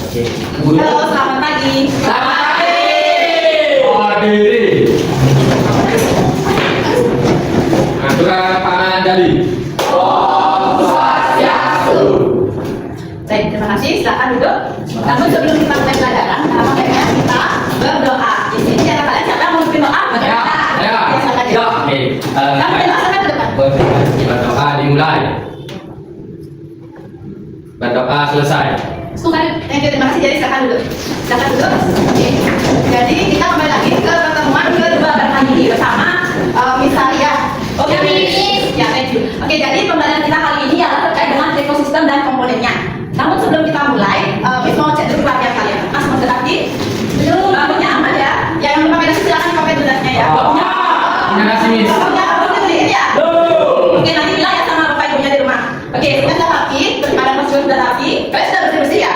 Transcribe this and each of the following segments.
Halo, selamat pagi. Selamat pagi. Hadiri. Aturan pangan dari. Om Swastiastu. Baik, terima kasih. Silakan duduk. Namun sebelum kita mulai pelajaran, baiknya kita berdoa. Di sini ada kalian siapa yang mau bikin doa? Ya. Silakan ya. Oke. Kamu berdoa sampai ke depan. Berdoa dimulai. Berdoa selesai. Terima kasih. Jadi silakan duduk. Silakan duduk. Oke. Jadi kita kembali lagi ke pertemuan kedua kali ini bersama Misalia. Oke, ya, thank you. Oke, jadi pembelajaran kita kali ini adalah terkait dengan ekosistem dan komponennya. Namun sebelum kita mulai, Miss mau cek dulu pelatihan kalian. Mas mau terapi? Belum. Punya aman ya? Yang lupa medasi silakan pakai medasnya ya. Terima kasih, Miss. Boleh beliin ya? Oke, nanti bilang ya sama bapak ibunya di rumah. Oke, kita sudah rapi, daripada masuk sudah rapi. Kalian sudah bersih-bersih ya?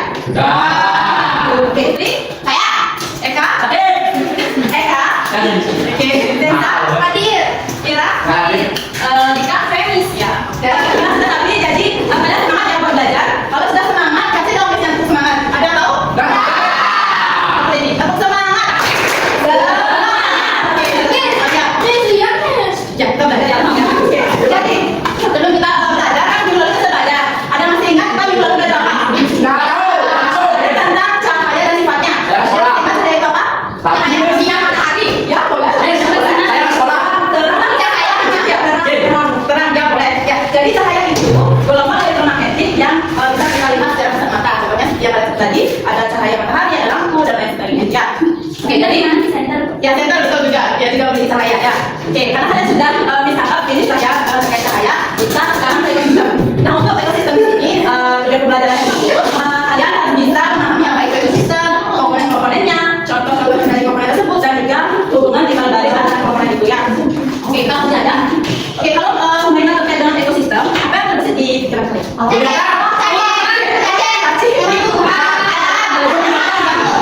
Oke, Tri, saya, Eka, Eka, oke, Desa, Fadil, Ira, Dika, Femis ya. Dan kita sudah rapi, jadi kalian semangat ya buat belajar. Kalau sudah semangat, kasih dong yang semangat. Ada yang tahu? Oke, ini, tepuk semangat. Oke, ya, kita belajar ya. Oke, jadi sebelum kita belajar kan minggu lalu kita sudah belajar. Ada masih ingat kita minggu lalu belajar apa? Tentang cahaya dan sifatnya. Kita sudah itu apa? Cahaya siang matahari. Ya boleh. Terang cahaya ya. Terang ya boleh. Ya. Jadi cahaya itu gelombang elektromagnetik yang bisa kita lihat secara kasat mata. Contohnya setiap ada tadi ada cahaya matahari, ada lampu dan lain sebagainya. Ya. Oke, jadi ya senter betul juga. Ya juga memiliki cahaya ya. Oke, karena kalian sudah misalkan ini saya terkait cahaya. Kita sekarang ke ekosistem. Nah untuk ekosistem di sini dari pembelajaran itu kalian harus bisa memahami apa itu ekosistem, komponen-komponennya, contoh-contoh dari komponen tersebut dan juga hubungan di balik antara komponen itu ya. Oke, kalau sudah ada. Oke, kalau semuanya terkait dengan ekosistem, apa yang terbesit di pikiran kalian?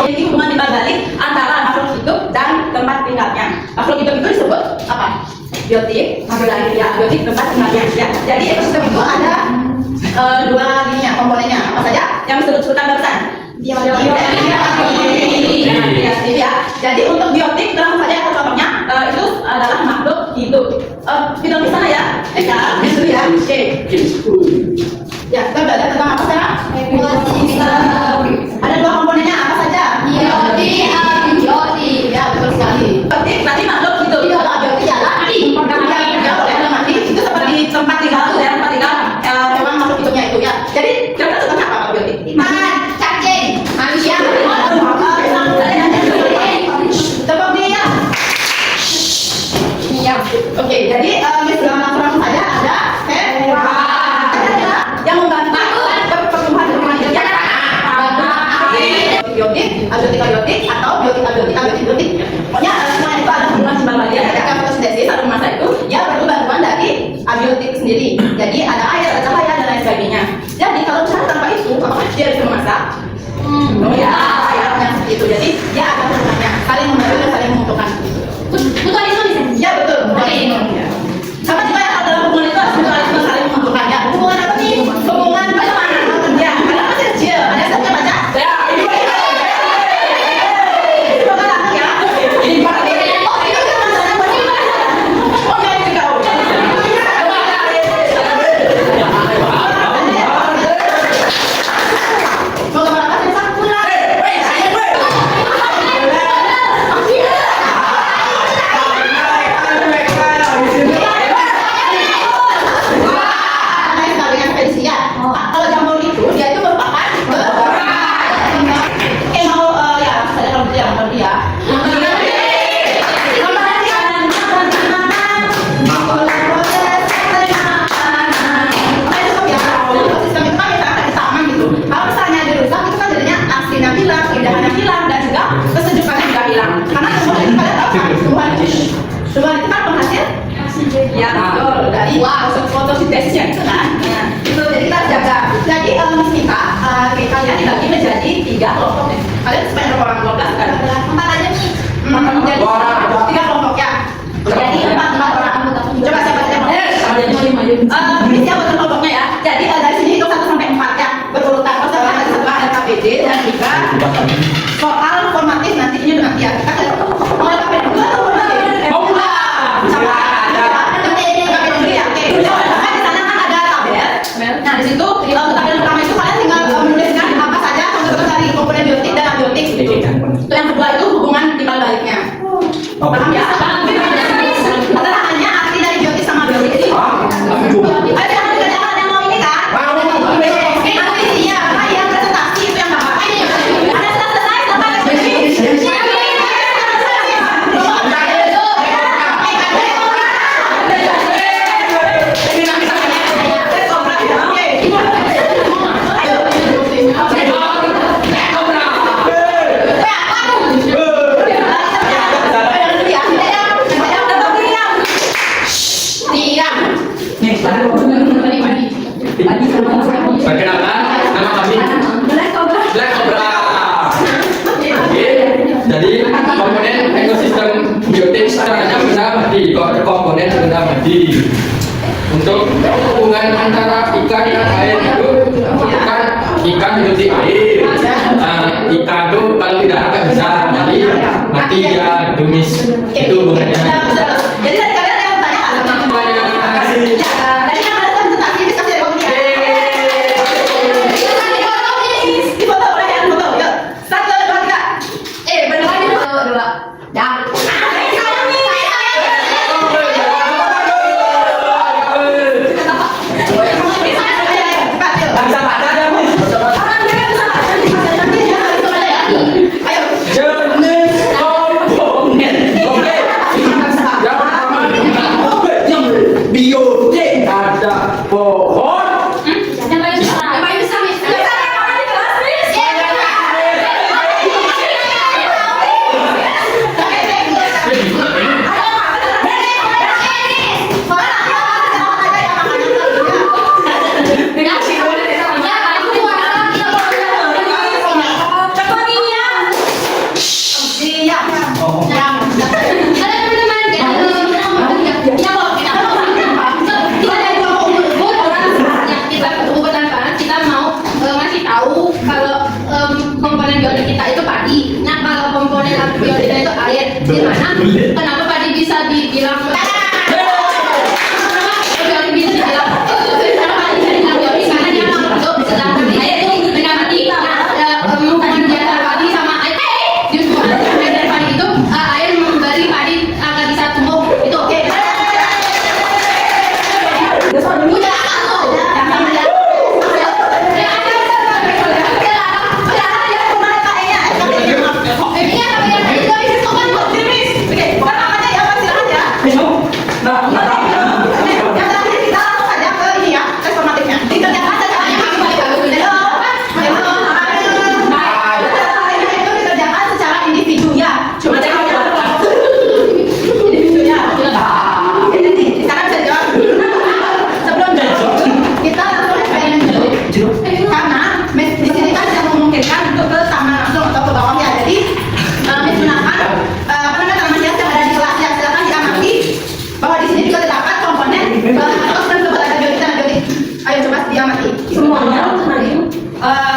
Jadi hubungan di balik antara makhluk hidup dan tempat tinggalnya. Makhluk hidup itu disebut apa? Biotik, ya, biotik tempat tinggalnya. Ya, jadi ekosistem itu ada dua ininya, komponennya. Apa saja? Yang disebutkan barusan. Biotik. Ya. Jadi untuk biotik, terang saja contohnya itu adalah makhluk hidup. Hidup di sana ya? Ya, itu ya. Oke. Ya, kita belajar tentang apa sekarang? Ada dua komponennya, apa saja? Biotik. Ya, betul sekali. Biotik tadi makhluk hidup. Biotik adalah mati. Mati itu seperti tempat tinggal, tempat tinggal memang makhluk hidupnya itu ya. Jadi kira-kira contohnya apa biotik? Cacing, manusia. Tebak dia. Iya. Oke, jadi langsung saja ada yang membantu pertumbuhan hidupnya. Biotik, abiotik atau abiotik. Pokoknya semua itu ada hubungan simbal dia. Ketika fotosintesis atau masa itu dia perlu bantuan dari abiotik sendiri. Jadi ada air, ada cahaya dan lain sebagainya. Jadi kalau misalnya tanpa itu, apakah dia bisa memasak? Oh ya, yang seperti itu. Jadi dia ada hubungannya, saling membantu dan saling menguntungkan. Mutualisme bisa? Ya betul. Sama juga yang dalam hubungan itu harus mutualisme saling menguntungkan. Ya, hubungan apa nih? Hubungan bagaimana? Ya, karena masih kecil. Ada yang bisa baca? Ya, ini fotosintesisnya itu kan. Nah, itu jadi kita harus jaga. Jadi kalian dibagi menjadi 3 kelompok ya. Kalian sebanyak berapa orang? 12 kan? 4 aja nih. Jadi 3 kelompok ya. Jadi 4 orang. Coba siapa yang mau? Ini siapa kelompoknya ya? Jadi dari sini itu 1 sampai 4 ya. Berurutan. Pertama ada 1 ada KPD dan 3 soal formatif nantinya nanti ya. Mau KPD dulu atau formatif? Mau silakan. KPD dulu ya. Oke. Kan di sana kan ada tabel. Nah di situ tabel pertama itu kalian tinggal menuliskan apa saja contoh dari komponen biotik dan abiotik. Itu yang kedua itu hubungan timbal baliknya. Paham ya? Adalah hanya arti dari biotik sama biotik. Ada yang dikerjakan yang mau ini kan? Iya, yang presentasi itu yang apa? Ada selesai sampai Perkenalkan, nama kami Black Cobra. Oke, jadi komponen ekosistem biotik caranya benda mati. Komponen benda mati. Untuk hubungan antara ikan dan air itu ikan hidup di air. Nah, ikan itu kalau tidak akan bisa jadi mati ya tumis. Itu hubungannya. Jadi tadi kalian yang tanya ada nama. Ya, tadi yang ada presentasi bisa saya bawa di foto boleh ya, foto. Yuk. 1, 2, 3. Benar lagi dulu. Ya. Biotik ada pohon. Yang paling besar, Miss. Yang paling besar di kelas, Miss. Komponen biotik kita itu padi. Nah, kalau komponen abiotik itu air. Gimana? Kenapa padi bisa dibilang biotik bisa dibilang kenapa padi bisa dibilang biotik? Karena dia mengandung sedangkan air itu benda mati. Nah, hubungan di antara padi sama air di hubungan air dan padi itu air memberi padi agar bisa tumbuh. Itu oke. Udah aku.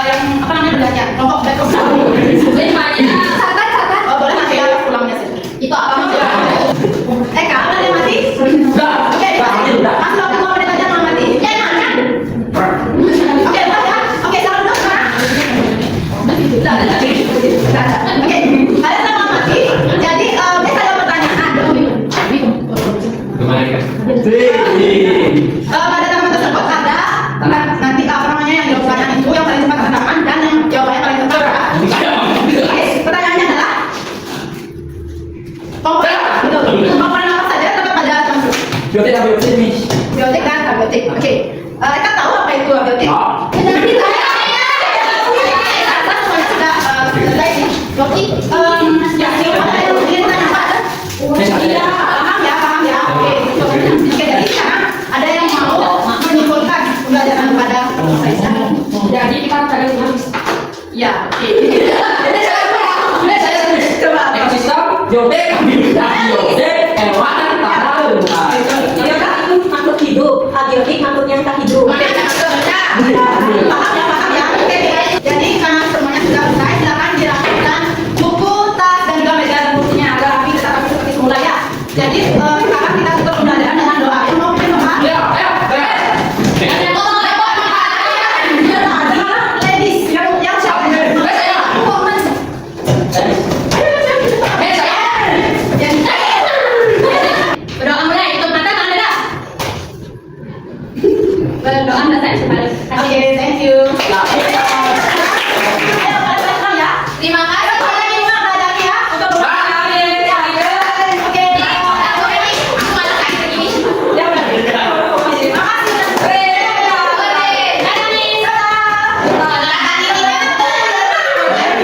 Yang apa namanya belajar kelompok Black Cobra. Oh boleh nanti ya pulangnya sih. Itu apa maksudnya? Kak, ada yang mati? Sudah. Oke, mas waktu mau belajar mau mati? Ya mana? Oke, ya. Oke, salam dulu sekarang. Oke, kalian sama mati. Jadi kita ada pertanyaan. Kemarin kan? Pada teman tersebut ada nanti apa namanya yang jawab pertanyaan itu yang paling cepat terangkan dan yang jawabannya paling tepat. Oke, pertanyaannya adalah komponen apa saja tetap ada termasuk Biotik dan biotik nih. biotik dan abiotik. Oke, kita tahu apa itu abiotik? Sudah selesai sih. Biotik, ya paham ya. Oke, jadi sekarang ada yang mau menyimpulkan pembelajaran kepada Raisa. Jadi kita harus ya. Coba. Ekosistem biotik, biotik, hewan, tanah, Biotik itu makhluk hidup, abiotik makhluknya tak hidup. Paham ya. Oke, jadi karena semuanya sudah selesai, silakan Jadi